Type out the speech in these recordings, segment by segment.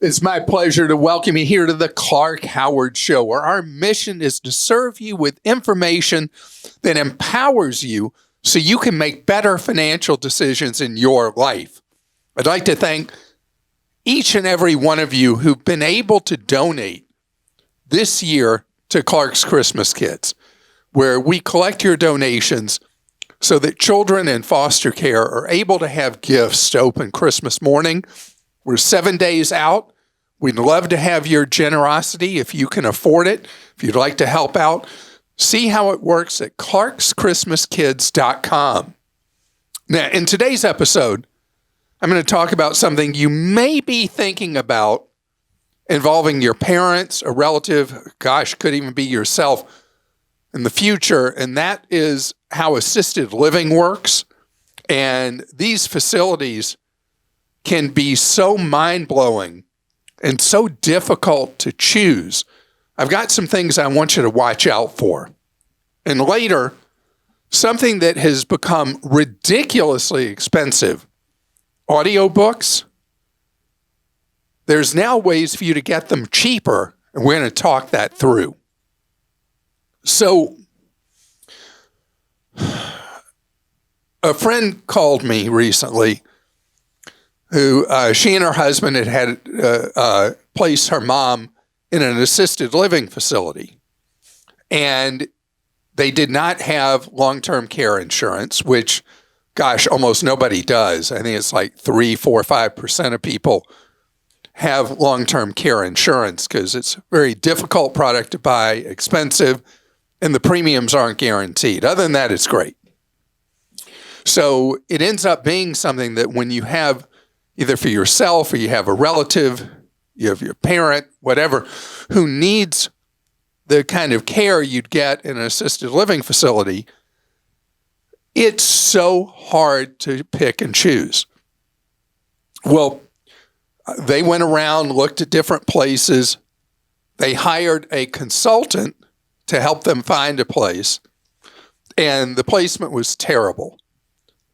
It's my pleasure to welcome you here to the Clark Howard Show, where our mission is to serve you with information that empowers you so you can make better financial decisions in your life. I'd like to thank each and every one of you who've been able to donate this year to Clark's Christmas Kids, where we collect your donations so that children in foster care are able to have gifts to open Christmas morning. We're 7 days out. We'd love to have your generosity if you can afford it. If you'd like to help out, see how it works at clarkschristmaskids.com. Now, in today's episode, I'm going to talk about something you may be thinking about involving your parents, a relative, could even be yourself in the future, and that is how assisted living works. And these facilities can be so mind-blowing and so difficult to choose. I've got some things I want you to watch out for. And later, something that has become ridiculously expensive, audiobooks. There's now ways for you to get them cheaper, and we're going to talk that through. So, a friend called me recently who she and her husband had placed her mom in an assisted living facility. And they did not have long-term care insurance, which, almost nobody does. I think it's like 3, 4, 5% of people have long-term care insurance because it's a very difficult product to buy, expensive, and the premiums aren't guaranteed. Other than that, it's great. So it ends up being something that when you have either for yourself or you have a relative, you have your parent, whatever, who needs the kind of care you'd get in an assisted living facility, it's so hard to pick and choose. Well, they went around, looked at different places. They hired a consultant to help them find a place, and the placement was terrible.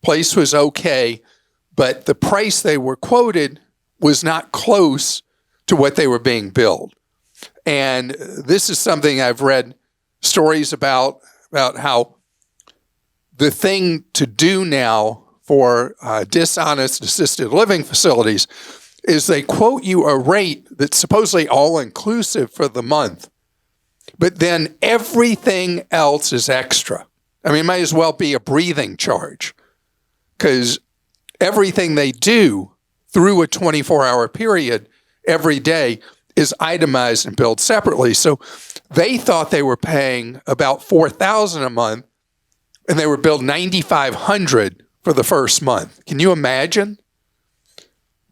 Place was okay, but the price they were quoted was not close to what they were being billed. And this is something I've read stories about how the thing to do now for dishonest assisted living facilities is they quote you a rate that's supposedly all-inclusive for the month, but then everything else is extra. I mean, it might as well be a breathing charge because everything they do through a 24-hour period every day is itemized and billed separately. So they thought they were paying about $4,000 a month, and they were billed $9,500 for the first month. Can you imagine?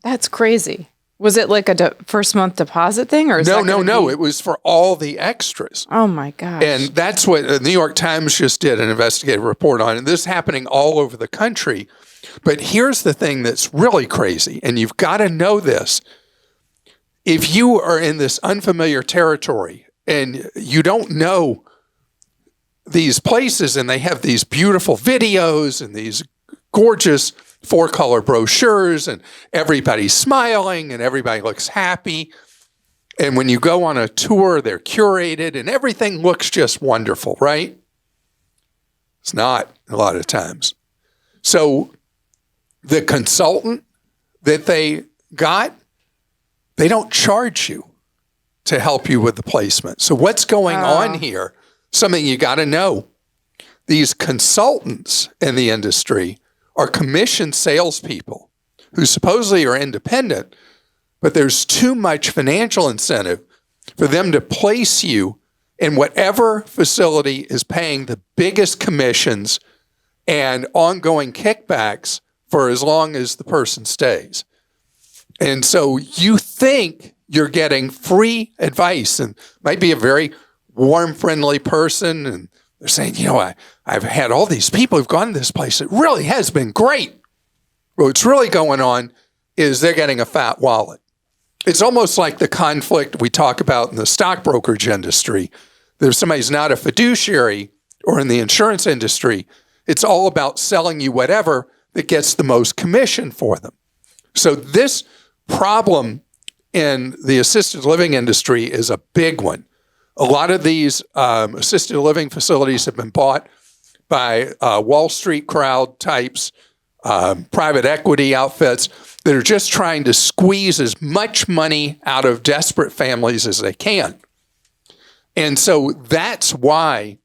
That's crazy. Was it like a first month deposit thing, or No. It was for all the extras. Oh my gosh! And that's what the New York Times just did an investigative report on. And this is happening all over the country. But here's the thing that's really crazy, and you've got to know this. If you are in this unfamiliar territory and you don't know these places and they have these beautiful videos and these gorgeous 4-color brochures and everybody's smiling and everybody looks happy, and when you go on a tour, they're curated and everything looks just wonderful, right? It's not a lot of times. So the consultant that they got, they don't charge you to help you with the placement. So what's going on here? Something you got to know. These consultants in the industry are commissioned salespeople who supposedly are independent, but there's too much financial incentive for them to place you in whatever facility is paying the biggest commissions and ongoing kickbacks for as long as the person stays. And so you think you're getting free advice, and might be a very warm, friendly person, and they're saying, I've had all these people who've gone to this place. It really has been great. What's really going on is they're getting a fat wallet. It's almost like the conflict we talk about in the stock brokerage industry. If somebody's not a fiduciary, or in the insurance industry, it's all about selling you whatever that gets the most commission for them. So this problem in the assisted living industry is a big one. A lot of these assisted living facilities have been bought by Wall Street crowd types, private equity outfits that are just trying to squeeze as much money out of desperate families as they can. And so that's why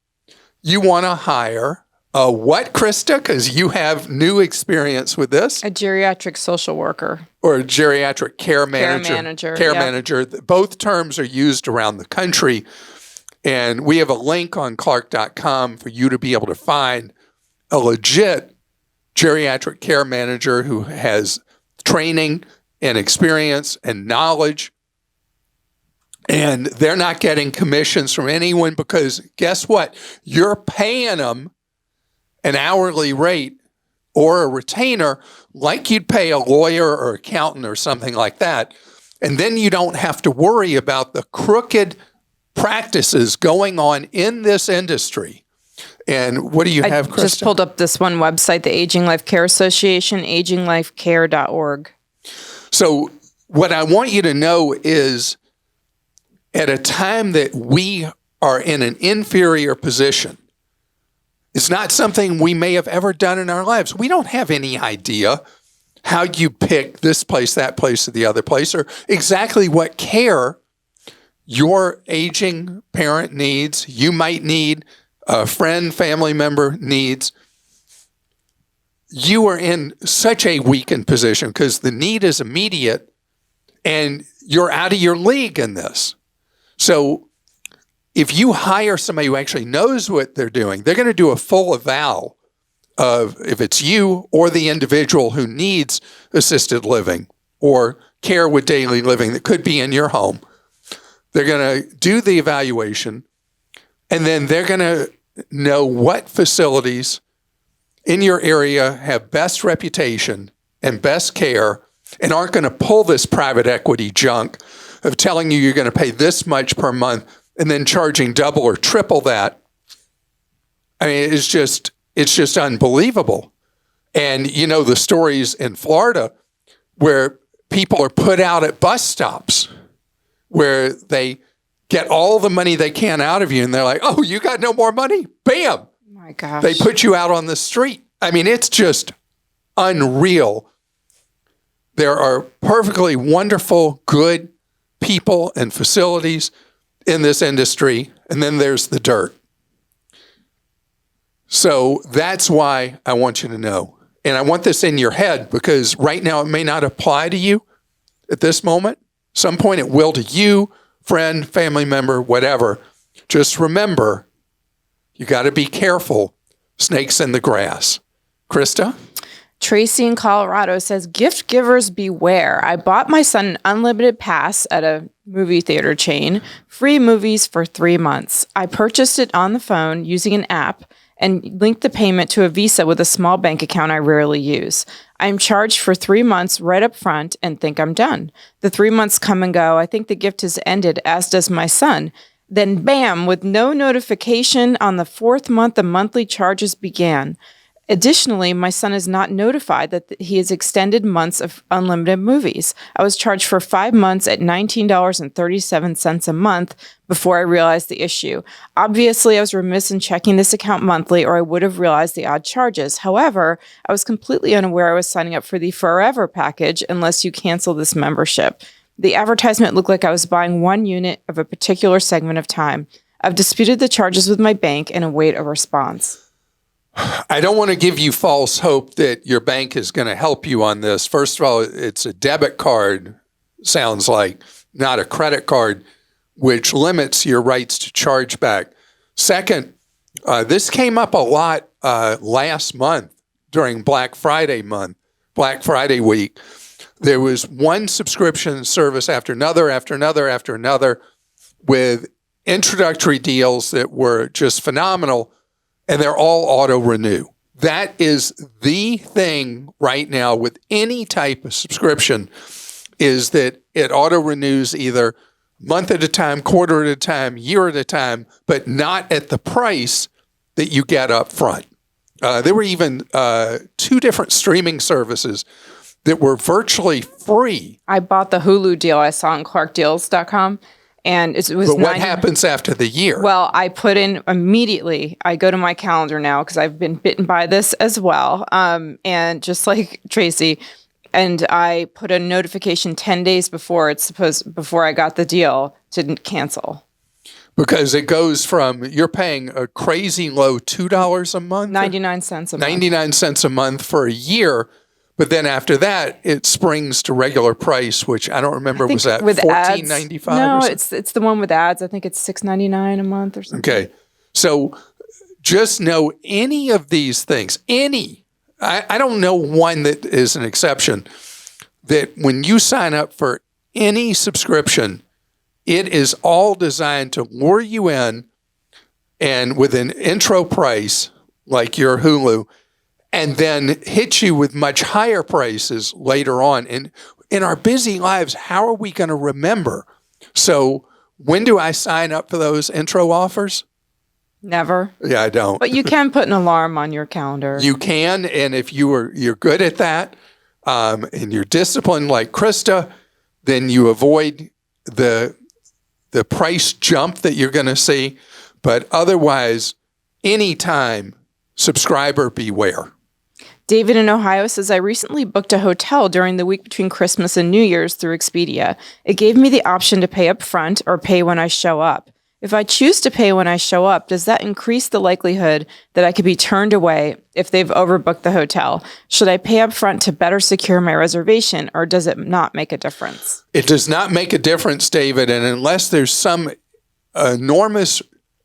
you want to hire what, Christa? Because you have new experience with this. A geriatric social worker. Or a geriatric care manager. Care manager. Both terms are used around the country. And we have a link on Clark.com for you to be able to find a legit geriatric care manager who has training and experience and knowledge. And they're not getting commissions from anyone because guess what? You're paying them an hourly rate or a retainer like you'd pay a lawyer or accountant or something like that. And then you don't have to worry about the crooked practices going on in this industry. And what do you have, Christa? I just pulled up this one website, the Aging Life Care Association, aginglifecare.org. So what I want you to know is at a time that we are in an inferior position, it's not something we may have ever done in our lives. We don't have any idea how you pick this place, that place, or the other place, or exactly what care your aging parent needs, you might need, a friend, family member needs. You are in such a weakened position because the need is immediate and you're out of your league in this. So if you hire somebody who actually knows what they're doing, they're going to do a full eval of if it's you or the individual who needs assisted living or care with daily living that could be in your home. They're going to do the evaluation, and then they're going to know what facilities in your area have best reputation and best care and aren't going to pull this private equity junk of telling you you're going to pay this much per month and then charging double or triple that. I mean, it's just unbelievable. And you know the stories in Florida where people are put out at bus stops where they get all the money they can out of you and they're like, oh, you got no more money? Bam! Oh my gosh. They put you out on the street. I mean, it's just unreal. There are perfectly wonderful, good people and facilities in this industry, and then there's the dirt. So that's why I want you to know. And I want this in your head because right now it may not apply to you at this moment. Some point it will to you, friend, family member, whatever. Just remember, you got to be careful. Snakes in the grass. Christa? Tracy in Colorado says, gift givers beware. I bought my son an unlimited pass at a movie theater chain, free movies for 3 months. I purchased it on the phone using an app and linked the payment to a Visa with a small bank account I rarely use. I'm charged for 3 months right up front and think I'm done. The 3 months come and go. I think the gift has ended, as does my son. Then bam, with no notification on the 4th month, the monthly charges began. Additionally, my son is not notified that he has extended months of unlimited movies. I was charged for 5 months at $19.37 a month before I realized the issue. Obviously, I was remiss in checking this account monthly, or I would have realized the odd charges. However, I was completely unaware I was signing up for the Forever package unless you cancel this membership. The advertisement looked like I was buying 1 unit of a particular segment of time. I've disputed the charges with my bank and await a response. I don't want to give you false hope that your bank is going to help you on this. First of all, it's a debit card, sounds like, not a credit card, which limits your rights to charge back. Second, this came up a lot last month during Black Friday week. There was one subscription service after another with introductory deals that were just phenomenal. And they're all auto-renew. That is the thing right now with any type of subscription is that it auto-renews either month at a time, quarter at a time, year at a time, but not at the price that you get up front. There were even 2 different streaming services that were virtually free. I bought the Hulu deal I saw on clarkdeals.com. And it was But what happens after the year? Well, I put in immediately. I go to my calendar now because I've been bitten by this as well. And just like Tracy, and I put a notification 10 days before before I got the deal to cancel. Because it goes from, you're paying a crazy low $2 a month? 99 cents a month. 99 cents a month for a year. But then after that, it springs to regular price, which I don't remember. Was that $14.95? No, it's the one with ads. I think it's $6.99 a month or something. Okay. So just know any of these things, I don't know one that is an exception, that when you sign up for any subscription, it is all designed to lure you in and with an intro price like your Hulu, and then hit you with much higher prices later on. And in our busy lives, how are we going to remember? So when do I sign up for those intro offers? Never. Yeah, I don't. But you can put an alarm on your calendar. You can, and if you're good at that, and you're disciplined like Christa, then you avoid the price jump that you're going to see. But otherwise, anytime, subscriber beware. David in Ohio says, I recently booked a hotel during the week between Christmas and New Year's through Expedia. It gave me the option to pay up front or pay when I show up. If I choose to pay when I show up, does that increase the likelihood that I could be turned away if they've overbooked the hotel? Should I pay up front to better secure my reservation, or does it not make a difference? It does not make a difference, David, and unless there's some enormous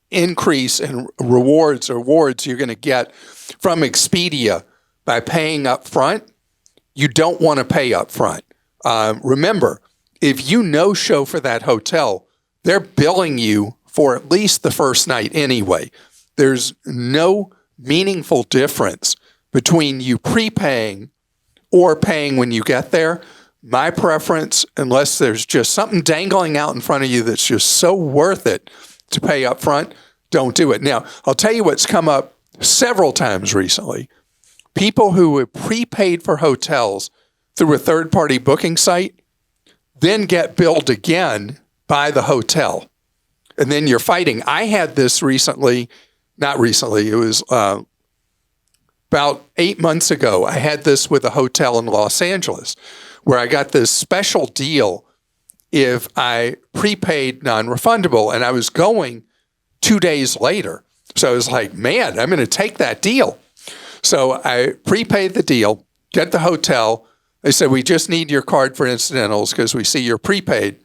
increase in rewards or awards you're going to get from Expedia by paying up front, you don't want to pay up front. Remember, if you no-show for that hotel, they're billing you for at least the first night anyway. There's no meaningful difference between you prepaying or paying when you get there. My preference, unless there's just something dangling out in front of you that's just so worth it to pay up front, don't do it. Now, I'll tell you what's come up several times recently. People who have prepaid for hotels through a third-party booking site then get billed again by the hotel. And then you're fighting. I had this recently, not recently, it was about 8 months ago. I had this with a hotel in Los Angeles where I got this special deal if I prepaid non-refundable, and I was going 2 days later. So I was like, man, I'm going to take that deal. So I prepaid the deal, get the hotel. They said, we just need your card for incidentals because we see you're prepaid.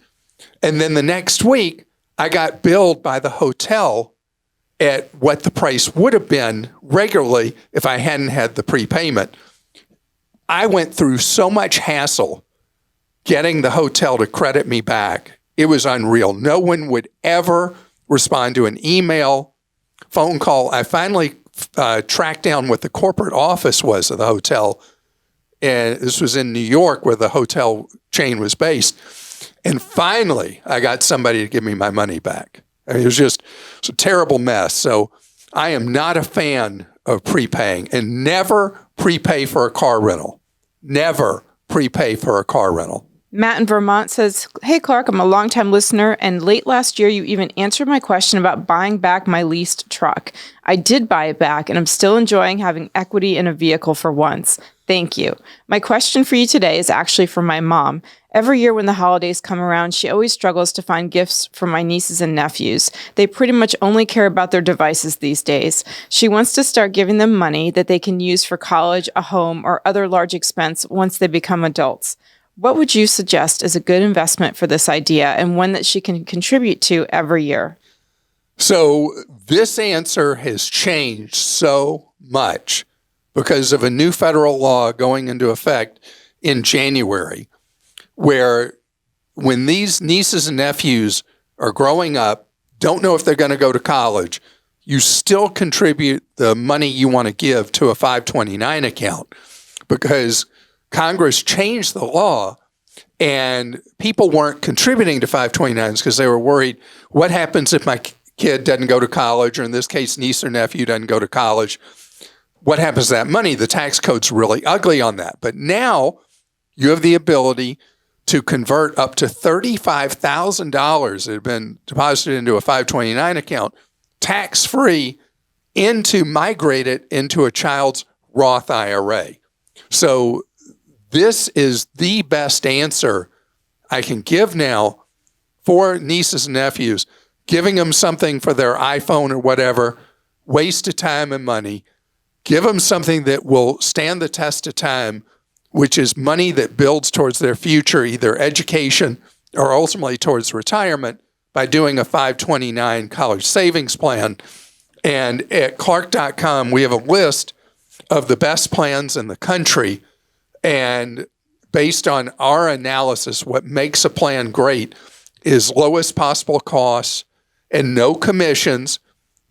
And then the next week, I got billed by the hotel at what the price would have been regularly if I hadn't had the prepayment. I went through so much hassle getting the hotel to credit me back. It was unreal. No one would ever respond to an email, phone call. I finally tracked down what the corporate office was of the hotel. And this was in New York where the hotel chain was based. And finally, I got somebody to give me my money back. I mean, it was a terrible mess. So I am not a fan of prepaying, and never prepay for a car rental. Never prepay for a car rental. Matt in Vermont says, hey, Clark, I'm a longtime listener, and late last year, you even answered my question about buying back my leased truck. I did buy it back, and I'm still enjoying having equity in a vehicle for once. Thank you. My question for you today is actually for my mom. Every year when the holidays come around, she always struggles to find gifts for my nieces and nephews. They pretty much only care about their devices these days. She wants to start giving them money that they can use for college, a home, or other large expense once they become adults. What would you suggest is a good investment for this idea and one that she can contribute to every year? So this answer has changed so much because of a new federal law going into effect in January, where when these nieces and nephews are growing up, don't know if they're going to go to college, you still contribute the money you want to give to a 529 account because Congress changed the law and people weren't contributing to 529s because they were worried, what happens if my kid doesn't go to college, or in this case, niece or nephew doesn't go to college? What happens to that money? The tax code's really ugly on that. But now you have the ability to convert up to $35,000 that had been deposited into a 529 account, tax-free, migrate it into a child's Roth IRA. So this is the best answer I can give now for nieces and nephews, giving them something for their iPhone or whatever, waste of time and money. Give them something that will stand the test of time, which is money that builds towards their future, either education or ultimately towards retirement, by doing a 529 college savings plan. And at Clark.com, we have a list of the best plans in the country. And based on our analysis, what makes a plan great is lowest possible costs and no commissions.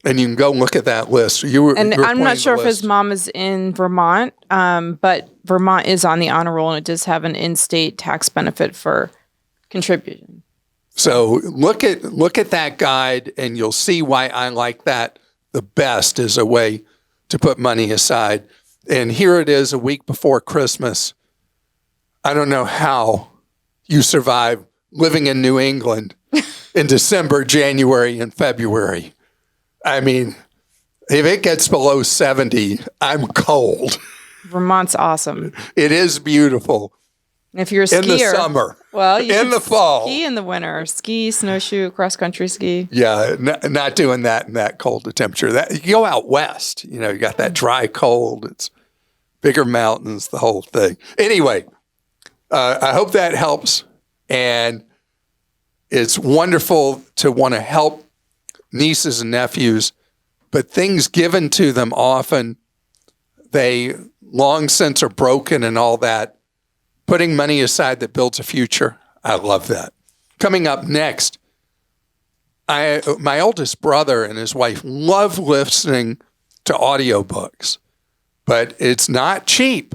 And you can go look at that list. And I'm not sure if his mom is in Vermont, but Vermont is on the honor roll, and it does have an in-state tax benefit for contributing. So look at that guide, and you'll see why I like that the best as a way to put money aside. And here it is a week before Christmas. I don't know how you survive living in New England in December, January, and February. I mean, if it gets below 70, I'm cold. Vermont's awesome. It is beautiful. And if you're a skier. In the summer. Well, you in the fall. Ski in the winter. Ski, snowshoe, cross-country ski. Yeah, not doing that in that cold a temperature. You go out west, you got that dry cold. It's bigger mountains, the whole thing. Anyway, I hope that helps. And it's wonderful to want to help nieces and nephews, but things given to them often, they long since are broken and all that. Putting money aside that builds a future, I love that. Coming up next, my oldest brother and his wife love listening to audiobooks, but it's not cheap,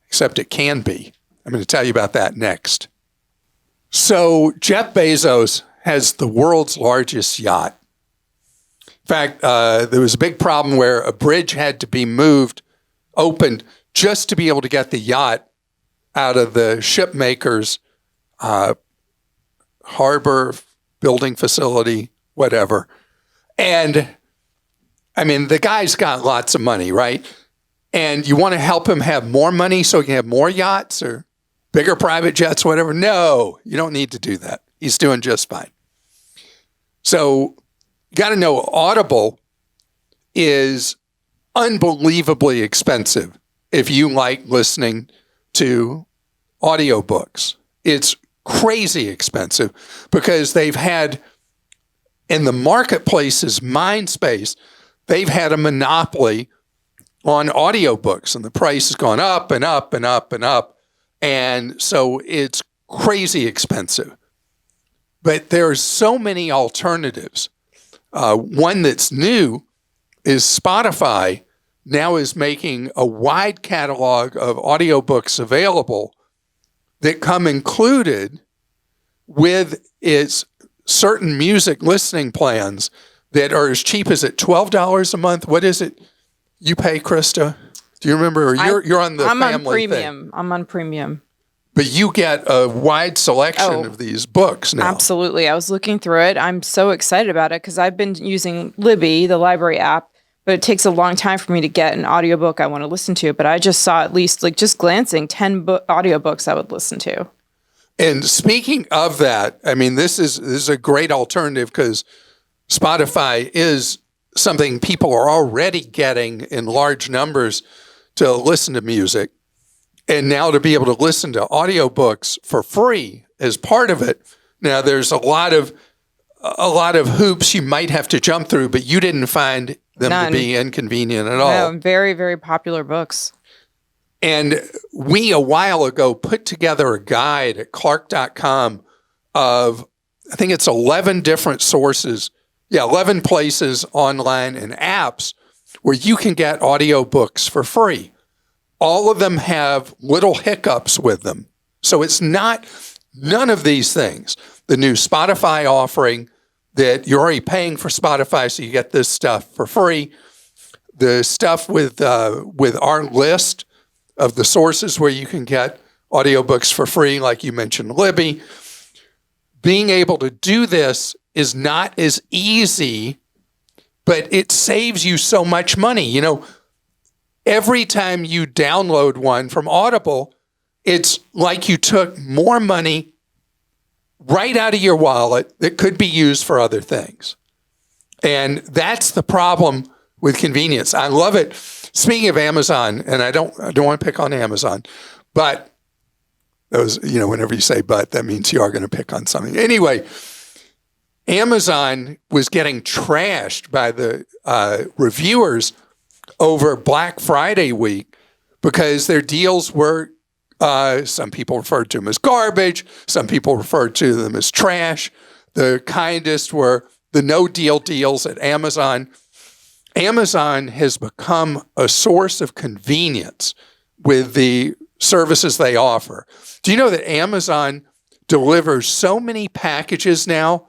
except it can be. I'm going to tell you about that next. So Jeff Bezos has the world's largest yacht. In fact, there was a big problem where a bridge had to be opened just to be able to get the yacht out of the ship maker's harbor building facility, whatever. And I mean, the guy's got lots of money, right? And you want to help him have more money so he can have more yachts or bigger private jets, whatever. No, you don't need to do that. He's doing just fine. So you got to know Audible is unbelievably expensive if you like listening to audiobooks. It's crazy expensive because they've had, in the marketplace's mind space, they've had a monopoly on audiobooks, and the price has gone up and up and up and up. And so it's crazy expensive. But there's so many alternatives. One that's new is Spotify now is making a wide catalog of audiobooks available that come included with its certain music listening plans that are as cheap as $12 a month. What is it you pay, Christa? Do you remember? You're on the I'm family on premium. thing. I'm on premium. But you get a wide selection of these books now. Absolutely. I was looking through it. I'm so excited about it because I've been using Libby, the library app, but it takes a long time for me to get an audiobook I want to listen to. But I just saw at least, just glancing, 10 audiobooks I would listen to. And speaking of that, I mean, this is a great alternative because Spotify is something people are already getting in large numbers to listen to music. And now to be able to listen to audiobooks for free as part of it. Now, there's a lot of hoops you might have to jump through, but you didn't find them to be inconvenient at all. No, very, very popular books. And we, a while ago, put together a guide at Clark.com of, I think it's 11 different sources. 11 places online and apps where you can get audiobooks for free. All of them have little hiccups with them. So it's not none of these things. The new Spotify offering that you're already paying for Spotify, so you get this stuff for free. The stuff with our list of the sources where you can get audiobooks for free, like you mentioned, Libby. Being able to do this is not as easy, but it saves you so much money. You know, every time you download one from Audible, it's like you took more money right out of your wallet that could be used for other things. And that's the problem with convenience. I love it. Speaking of Amazon, and I don't want to pick on Amazon, but those, you know, whenever you say but, that means you are going to pick on something. Anyway, Amazon was getting trashed by the reviewers over Black Friday week because their deals were, some people referred to them as garbage, some people referred to them as trash. The kindest were the no-deal deals at Amazon. Amazon has become a source of convenience with the services they offer. Do you know that Amazon delivers so many packages now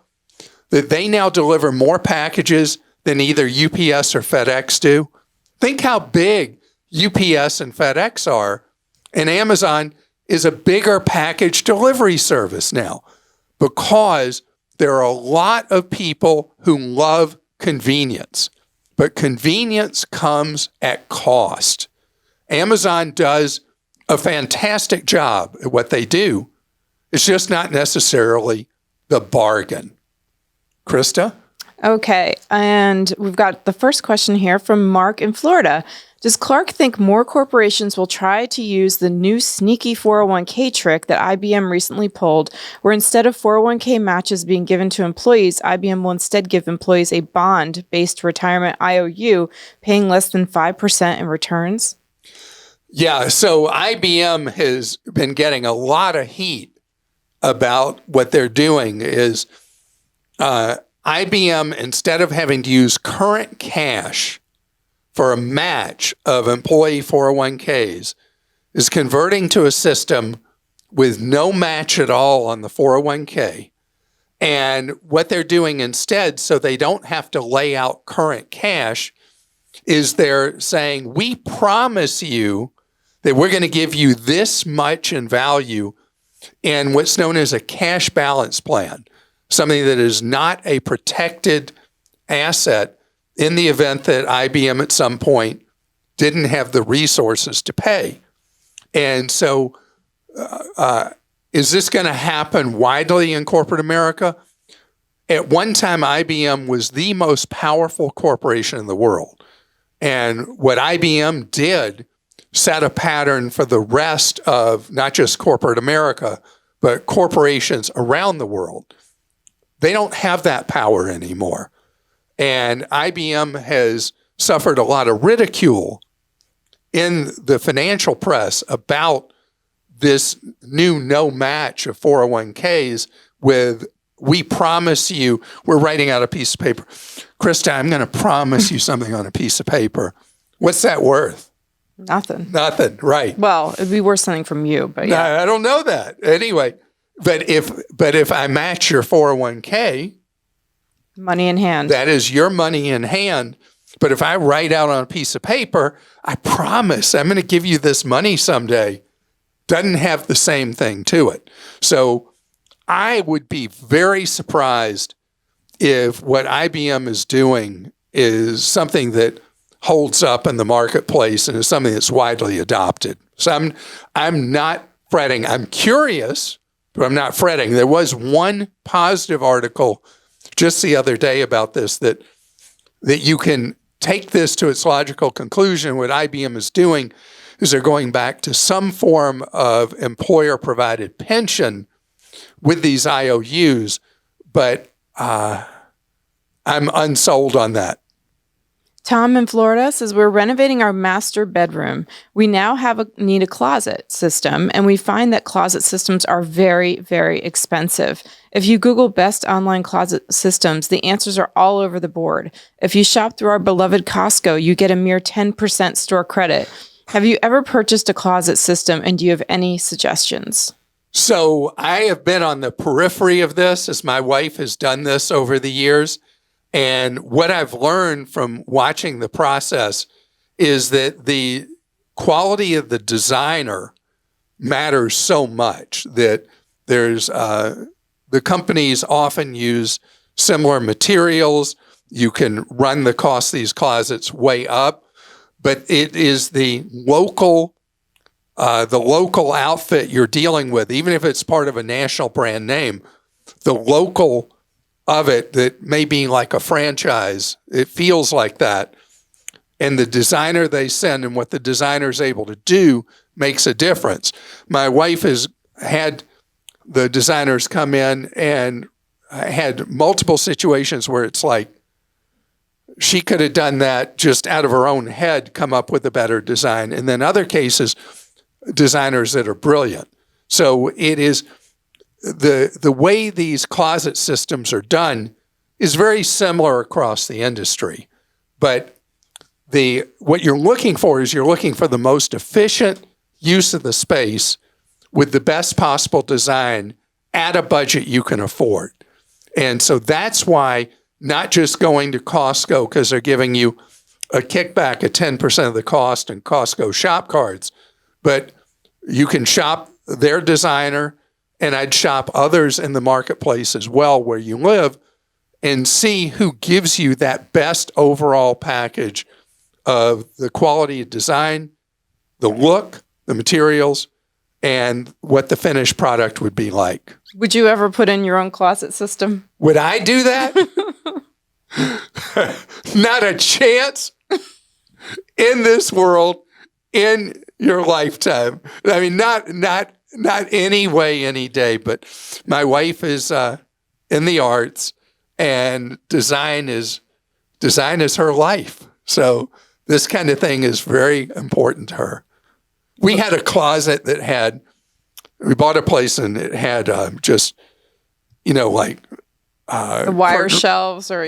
that they now deliver more packages than either UPS or FedEx do? Think how big UPS and FedEx are, and Amazon is a bigger package delivery service now because there are a lot of people who love convenience, but convenience comes at cost. Amazon does a fantastic job at what they do. It's just not necessarily the bargain. Christa? Okay, and we've got the first question here from Mark in Florida. Does Clark think more corporations will try to use the new sneaky 401k trick that IBM recently pulled, where instead of 401k matches being given to employees, IBM will instead give employees a bond-based retirement IOU, paying less than 5% in returns? Yeah, so IBM has been getting a lot of heat about what they're doing is IBM, instead of having to use current cash for a match of employee 401ks, is converting to a system with no match at all on the 401k. And what they're doing instead, so they don't have to lay out current cash, is they're saying, we promise you that we're going to give you this much in value in what's known as a cash balance plan, something that is not a protected asset in the event that IBM at some point didn't have the resources to pay. And so is this going to happen widely in corporate America? At one time, IBM was the most powerful corporation in the world. And what IBM did set a pattern for the rest of not just corporate America, but corporations around the world. They don't have that power anymore. And IBM has suffered a lot of ridicule in the financial press about this new no match of 401ks with, we promise you, we're writing out a piece of paper. Christa, I'm going to promise you something on a piece of paper. What's that worth? Nothing. Nothing, right. Well, it'd be worth something from you, but yeah. I don't know that. Anyway, but if I match your 401k, money in hand. that is your money in hand. But if I write out on a piece of paper, I promise I'm going to give you this money someday, doesn't have the same thing to it. So I would be very surprised if what IBM is doing is something that holds up in the marketplace and is something that's widely adopted. So I'm not fretting. I'm curious, but I'm not fretting. There was one positive article just the other day about this, that you can take this to its logical conclusion. What IBM is doing is they're going back to some form of employer-provided pension with these IOUs, but I'm unsold on that. Tom in Florida says, we're renovating our master bedroom. We now need a closet system, and we find that closet systems are very, very expensive. If you Google best online closet systems, the answers are all over the board. If you shop through our beloved Costco, you get a mere 10% store credit. Have you ever purchased a closet system, and do you have any suggestions? So I have been on the periphery of this as my wife has done this over the years. And what I've learned from watching the process is that the quality of the designer matters so much that there's the companies often use similar materials. You can run the cost of these closets way up, but it is the local outfit you're dealing with, even if it's part of a national brand name, the local of it that may be like a franchise, it feels like that. And the designer they send and what the designer is able to do makes a difference. My wife has had the designers come in and had multiple situations where it's like she could have done that just out of her own head, come up with a better design. And then other cases, designers that are brilliant. So it is the way these closet systems are done is very similar across the industry. But what you're looking for is you're looking for the most efficient use of the space with the best possible design at a budget you can afford. And so that's why not just going to Costco because they're giving you a kickback at 10% of the cost in Costco shop cards, but you can shop their designer, and I'd shop others in the marketplace as well where you live and see who gives you that best overall package of the quality of design, the look, the materials, and what the finished product would be like. Would you ever put in your own closet system? Would I do that? Not a chance in this world, in your lifetime. I mean, not any way, any day, but my wife is in the arts, and design is her life. So this kind of thing is very important to her. We had a closet that we bought a place and it had just, like the wire shelves or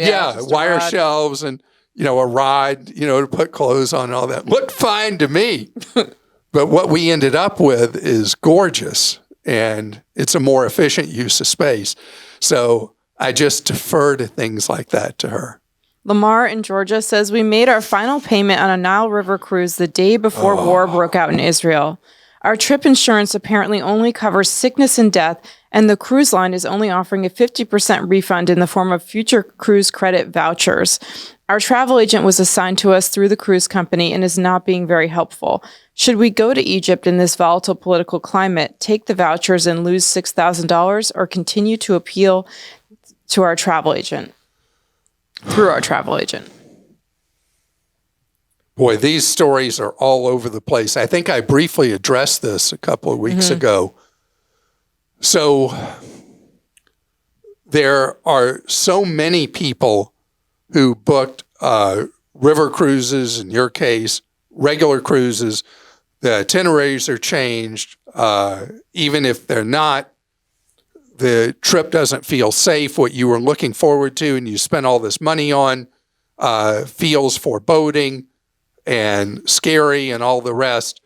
wire shelves and, a rod, to put clothes on and all that. Looked fine to me. But what we ended up with is gorgeous, and it's a more efficient use of space. So I just defer to things like that to her. Lamar in Georgia says, we made our final payment on a Nile River cruise the day before war broke out in Israel. Our trip insurance apparently only covers sickness and death, and the cruise line is only offering a 50% refund in the form of future cruise credit vouchers. Our travel agent was assigned to us through the cruise company and is not being very helpful. Should we go to Egypt in this volatile political climate, take the vouchers and lose $6,000, or continue to appeal to our travel agent? Through our travel agent. Boy, these stories are all over the place. I think I briefly addressed this a couple of weeks ago. So there are so many people who booked river cruises, in your case, regular cruises. The itineraries are changed. Even if they're not, the trip doesn't feel safe. What you were looking forward to and you spent all this money on feels foreboding and scary and all the rest.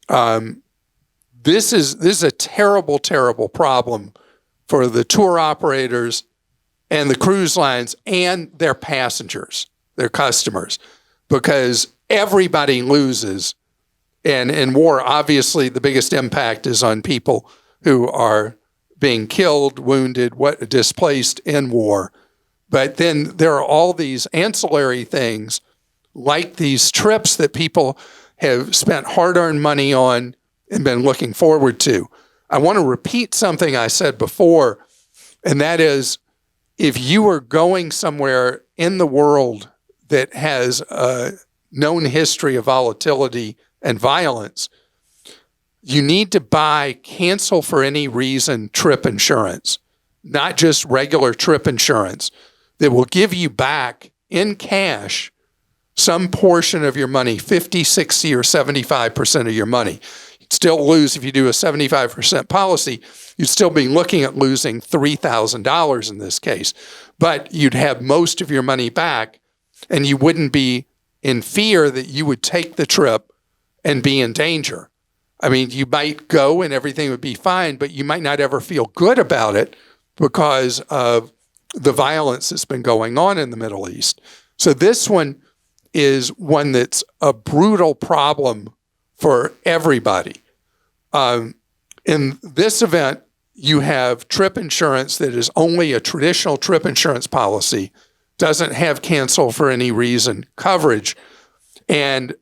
This is a terrible, terrible problem for the tour operators and the cruise lines and their passengers, their customers, because everybody loses. And in war, obviously, the biggest impact is on people who are being killed, wounded, displaced in war. But then there are all these ancillary things like these trips that people have spent hard-earned money on and been looking forward to. I want to repeat something I said before, and that is, if you are going somewhere in the world that has a known history of volatility and violence, you need to buy cancel for any reason trip insurance, not just regular trip insurance that will give you back in cash some portion of your money, 50, 60, or 75% of your money. You'd still lose if you do a 75% policy. You'd still be looking at losing $3,000 in this case. But you'd have most of your money back, and you wouldn't be in fear that you would take the trip and be in danger. I mean, you might go and everything would be fine, but you might not ever feel good about it because of the violence that's been going on in the Middle East. So this one is one that's a brutal problem for everybody. In this event, you have trip insurance that is only a traditional trip insurance policy, doesn't have cancel for any reason coverage. And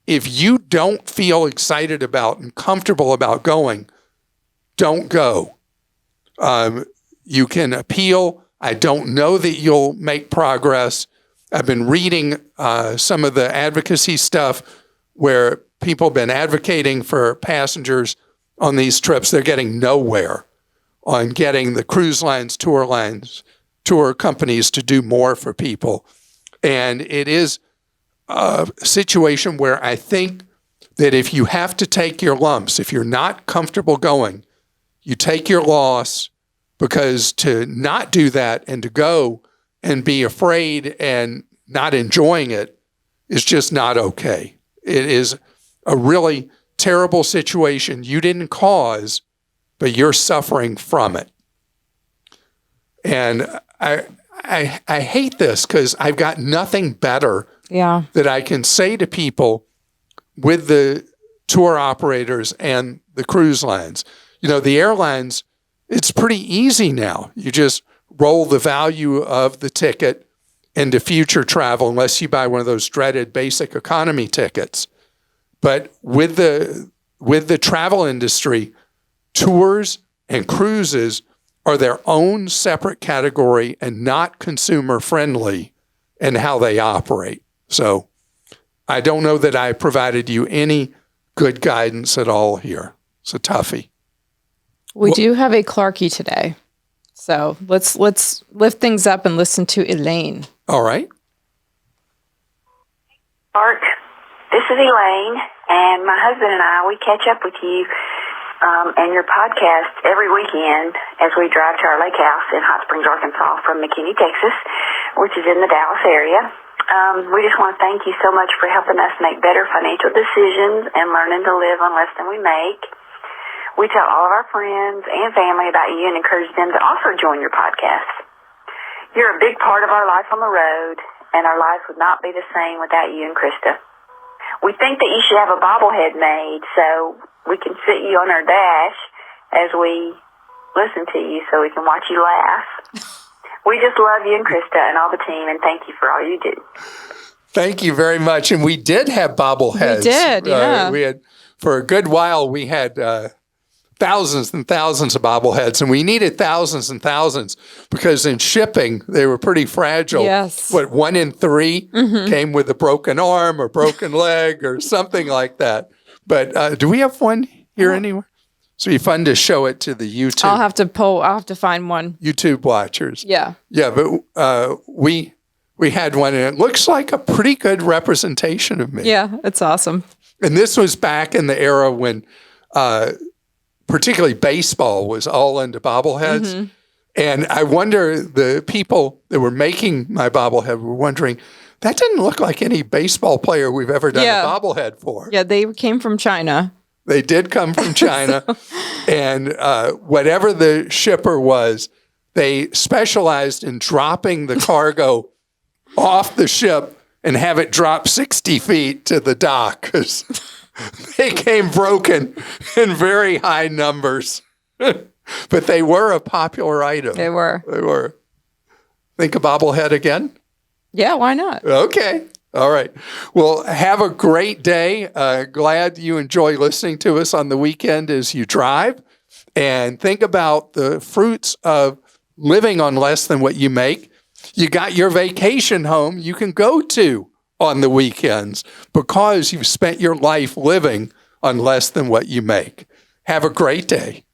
if you don't feel excited about and comfortable about going, don't go. You can appeal. I don't know that you'll make progress. I've been reading some of the advocacy stuff where people have been advocating for passengers on these trips. They're getting nowhere on getting the cruise lines, tour companies to do more for people. And it is a situation where I think that if you have to take your lumps, if you're not comfortable going, you take your loss, because to not do that and to go and be afraid and not enjoying it is just not okay. It is a really terrible situation you didn't cause, but you're suffering from it. And I hate this because I've got nothing better that I can say to people with the tour operators and the cruise lines. You know, the airlines, it's pretty easy now. You just roll the value of the ticket into future travel, unless you buy one of those dreaded basic economy tickets. But with the travel industry, tours and cruises are their own separate category and not consumer friendly in how they operate. So I don't know that I provided you any good guidance at all here. It's a toughie. We do have a Clarkie today. So let's lift things up and listen to Elaine. All right. Mark, this is Elaine, and my husband and I, we catch up with you and your podcast every weekend as we drive to our lake house in Hot Springs, Arkansas from McKinney, Texas, which is in the Dallas area. We just want to thank you so much for helping us make better financial decisions and learning to live on less than we make. We tell all of our friends and family about you and encourage them to also join your podcast. You're a big part of our life on the road, and our life would not be the same without you and Christa. We think that you should have a bobblehead made so we can sit you on our dash as we listen to you so we can watch you laugh. We just love you and Christa and all the team, and thank you for all you do. Thank you very much. And we did have bobbleheads. We did, yeah. We had, for a good while, we had thousands and thousands of bobbleheads, and we needed thousands and thousands because in shipping, they were pretty fragile. Yes. What, 1 in 3 came with a broken arm or broken leg or something like that. But do we have one here anywhere? So it'd be fun to show it to the YouTube. I'll have to find one. YouTube watchers. Yeah. Yeah, but we had one, and it looks like a pretty good representation of me. Yeah, it's awesome. And this was back in the era when particularly baseball was all into bobbleheads. And I wonder, the people that were making my bobblehead were wondering, that didn't look like any baseball player we've ever done a bobblehead for. Yeah, they came from China. They did come from China. And whatever the shipper was, they specialized in dropping the cargo off the ship and have it drop 60 feet to the dock, because they came broken in very high numbers. But they were a popular item. They were. Think a bobblehead again? Yeah, why not? Okay. All right. Well, have a great day. Glad you enjoy listening to us on the weekend as you drive. And think about the fruits of living on less than what you make. You got your vacation home you can go to on the weekends because you've spent your life living on less than what you make. Have a great day.